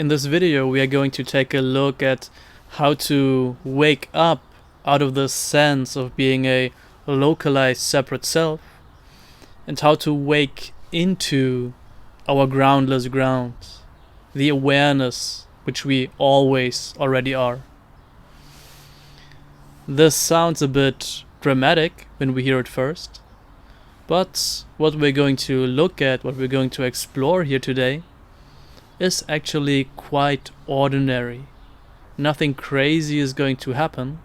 In this video, we are going to take a look at how to wake up out of the sense of being a localized separate self, and how to wake into our groundless ground, the awareness which we always already are. This sounds a bit dramatic when we hear it first, but what we're going to look at, what we're going to explore here today, is actually quite ordinary. Nothing crazy is going to happen.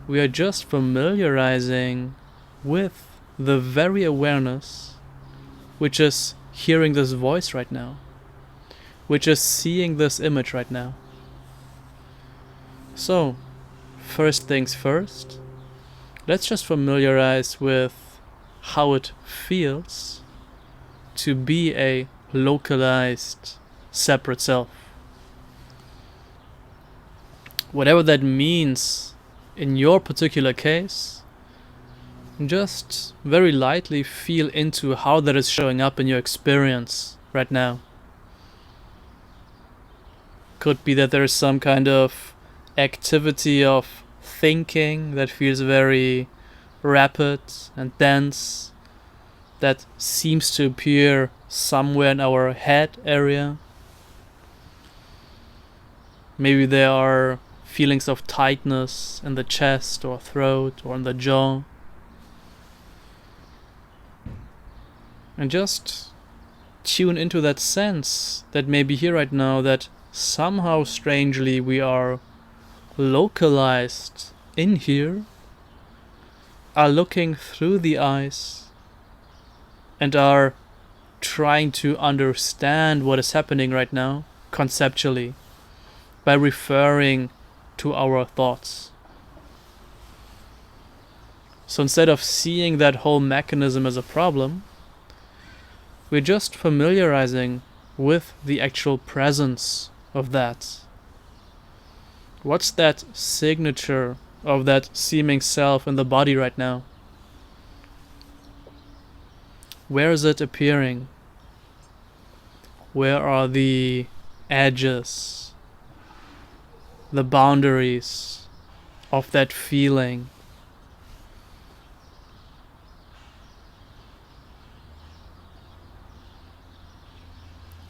We are just familiarizing with the very awareness which is hearing this voice right now, which is seeing this image right now. So, first things first, let's just familiarize with how it feels to be a localized separate self. Whatever that means in your particular case, just very lightly feel into how that is showing up in your experience right now. Could be that there is some kind of activity of thinking that feels very rapid and dense, that seems to appear somewhere in our head area. Maybe there are feelings of tightness in the chest or throat or in the jaw. And just tune into that sense that may be here right now, that somehow strangely we are localized in here, are looking through the eyes and are trying to understand what is happening right now conceptually by referring to our thoughts. So instead of seeing that whole mechanism as a problem, we're just familiarizing with the actual presence of that. What's that signature of that seeming self in the body right now? Where is it appearing? Where are the edges, the boundaries of that feeling?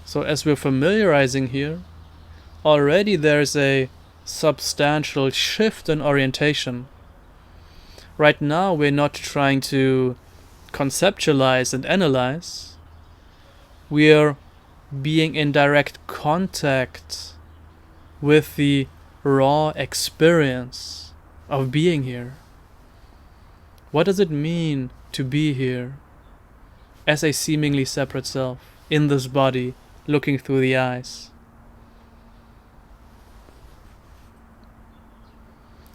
So as we're familiarizing here, already there's a substantial shift in orientation. Right now we're not trying to conceptualize and analyze. We're being in direct contact with the raw experience of being here. What does it mean to be here as a seemingly separate self in this body, looking through the eyes?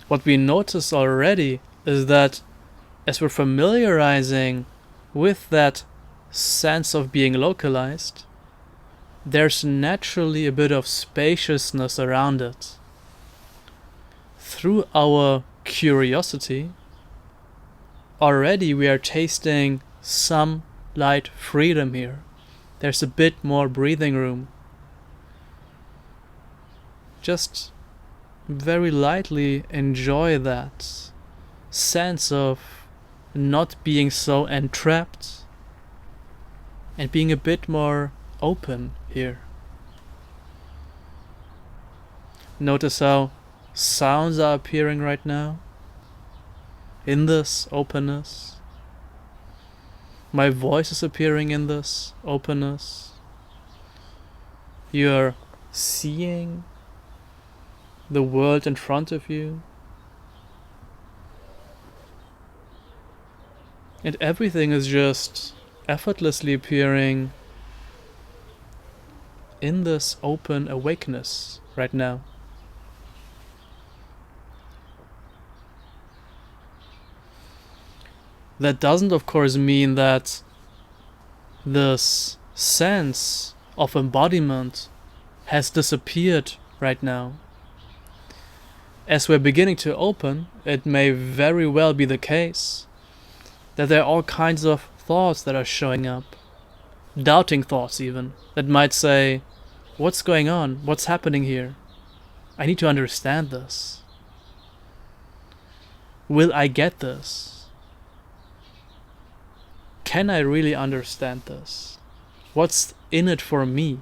What we notice already is that as we're familiarizing with that sense of being localized, there's naturally a bit of spaciousness around it. Through our curiosity, already we are tasting some light freedom here. There's a bit more breathing room. Just very lightly enjoy that sense of not being so entrapped and being a bit more open here. Notice how sounds are appearing right now in this openness. My voice is appearing in this openness. You're seeing the world in front of you. And everything is just effortlessly appearing in this open awakeness right now. That doesn't, of course, mean that this sense of embodiment has disappeared right now. As we're beginning to open, it may very well be the case that there are all kinds of thoughts that are showing up, doubting thoughts even, that might say, What's going on? What's happening here? I need to understand this. Will I get this? Can I really understand this? What's in it for me?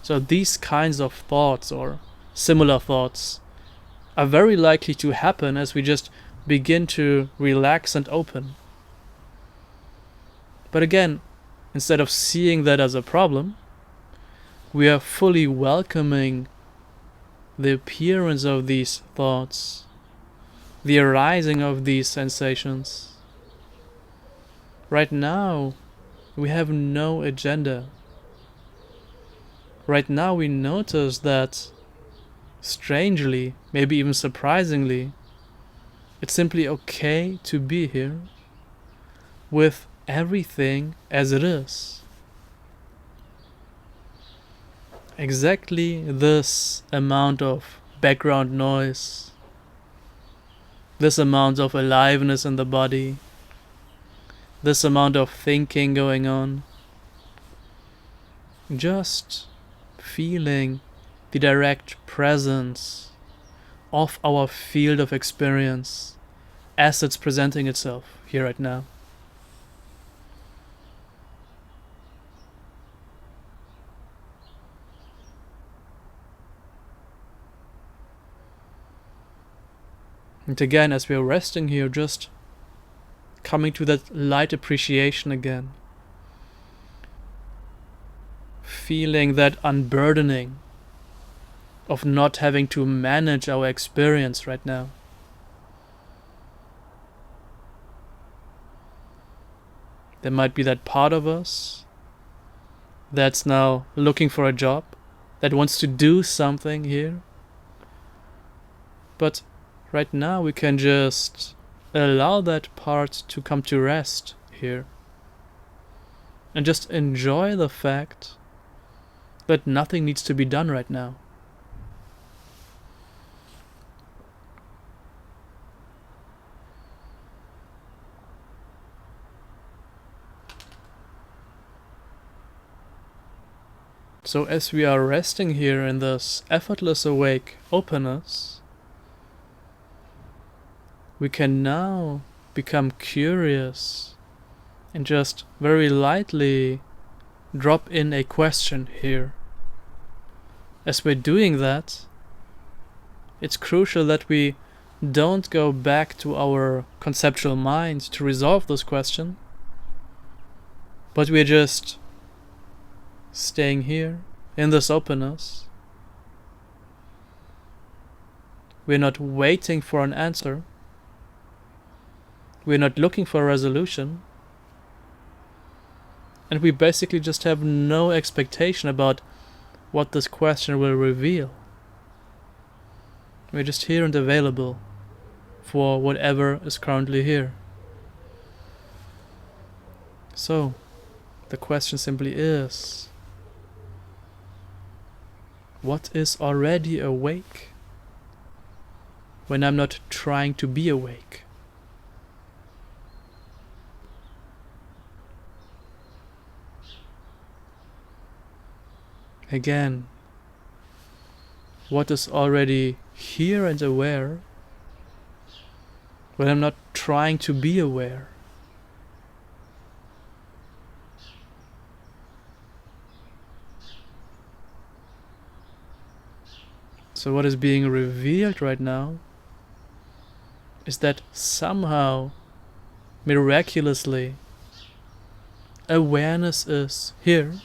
So these kinds of thoughts or similar thoughts are very likely to happen as we just begin to relax and open. But again, instead of seeing that as a problem, we are fully welcoming the appearance of these thoughts, the arising of these sensations. Right now, we have no agenda. Right now we notice that, strangely, maybe even surprisingly, it's simply okay to be here with everything as it is. Exactly this amount of background noise, this amount of aliveness in the body, this amount of thinking going on, just feeling the direct presence of our field of experience as it's presenting itself here right now. And again, as we are resting here, just coming to that light appreciation again. Feeling that unburdening of not having to manage our experience right now. There might be that part of us that's now looking for a job, that wants to do something here. But right now we can just allow that part to come to rest here. And just enjoy the fact that nothing needs to be done right now. So as we are resting here in this effortless awake openness, we can now become curious and just very lightly drop in a question here. As we're doing that, it's crucial that we don't go back to our conceptual mind to resolve this question, but we're just staying here in this openness. We're not waiting for an answer. We're not looking for a resolution. And we basically just have no expectation about what this question will reveal. We're just here and available for whatever is currently here. So, the question simply is, what is already awake when I'm not trying to be awake? Again, what is already here and aware when I'm not trying to be aware? So what is being revealed right now is that somehow, miraculously, awareness is here.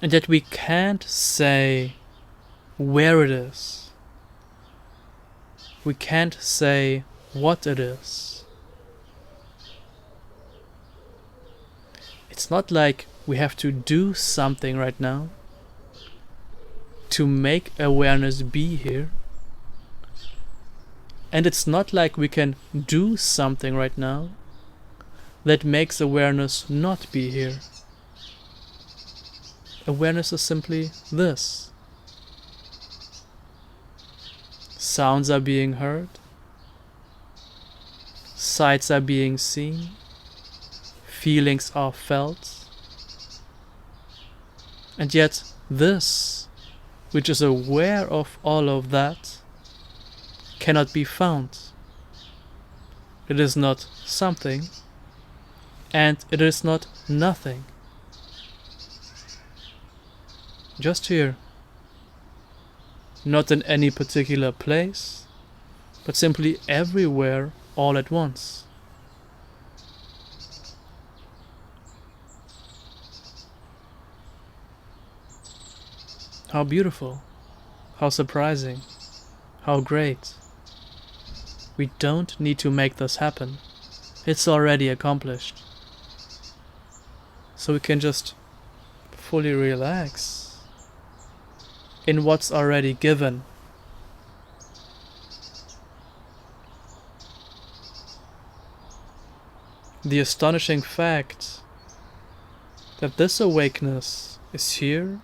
And that we can't say where it is. We can't say what it is. It's not like we have to do something right now to make awareness be here. And it's not like we can do something right now that makes awareness not be here. Awareness is simply this. Sounds are being heard. Sights are being seen. Feelings are felt. And yet this, which is aware of all of that, cannot be found. It is not something, and it is not nothing. Just here. Not in any particular place, but simply everywhere all at once. How beautiful, how surprising, how great. We don't need to make this happen. It's already accomplished. So we can just fully relax in what's already given. The astonishing fact that this awakeness is here,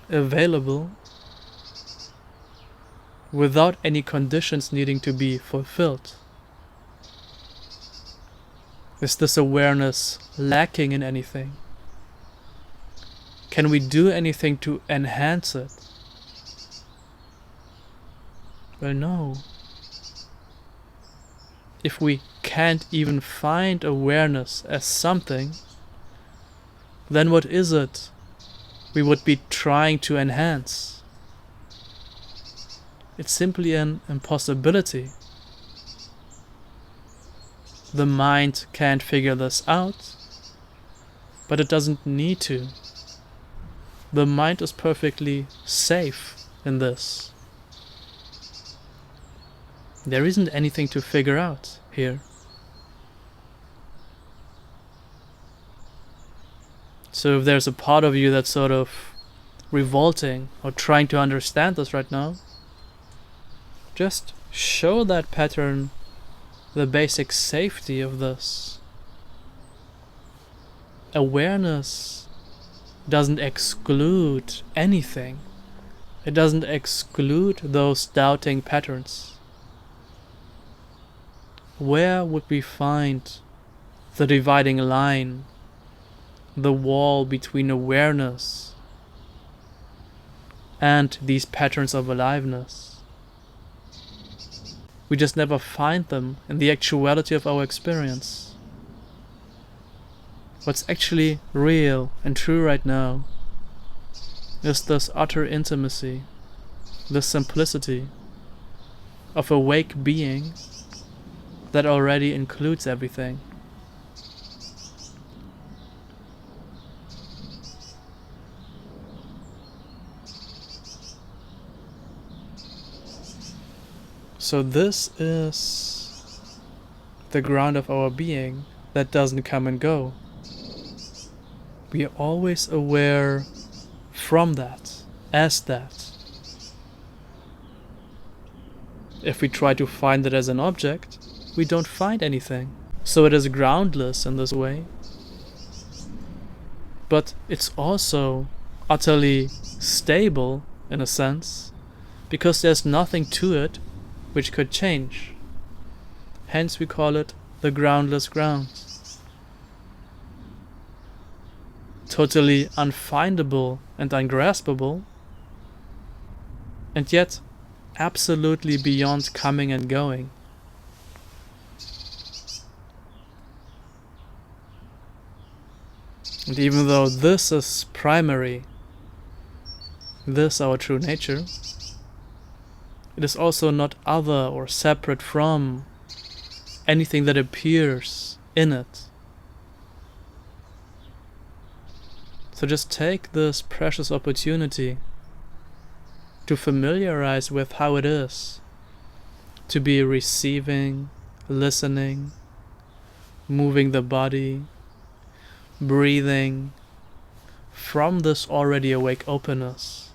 available, without any conditions needing to be fulfilled. Is this awareness lacking in anything? Can we do anything to enhance it? Well, no. If we can't even find awareness as something, then what is it we would be trying to enhance? It's simply an impossibility. The mind can't figure this out, but it doesn't need to. The mind is perfectly safe in this. There isn't anything to figure out here. So if there's a part of you that's sort of revolting or trying to understand this right now, just show that pattern the basic safety of this. Awareness doesn't exclude anything. It doesn't exclude those doubting patterns. Where would we find the dividing line, the wall between awareness and these patterns of aliveness? We just never find them in the actuality of our experience. What's actually real and true right now is this utter intimacy, this simplicity of awake being that already includes everything. So this is the ground of our being that doesn't come and go. We are always aware from that, as that. If we try to find it as an object, we don't find anything. So it is groundless in this way. But it's also utterly stable in a sense, because there's nothing to it which could change. Hence we call it the groundless ground. Totally unfindable and ungraspable, and yet absolutely beyond coming and going. And even though this is primary, this our true nature, it is also not other or separate from anything that appears in it. So just take this precious opportunity to familiarize with how it is to be receiving, listening, moving the body, breathing from this already awake openness.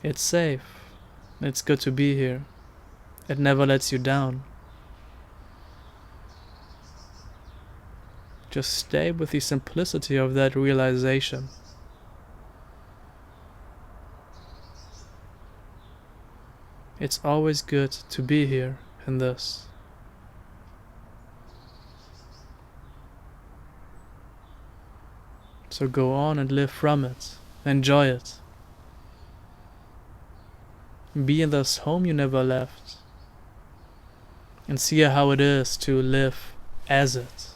It's safe. It's good to be here. It never lets you down. Just stay with the simplicity of that realization. It's always good to be here in this. So go on and live from it. Enjoy it. Be in this home you never left. And see how it is to live as it.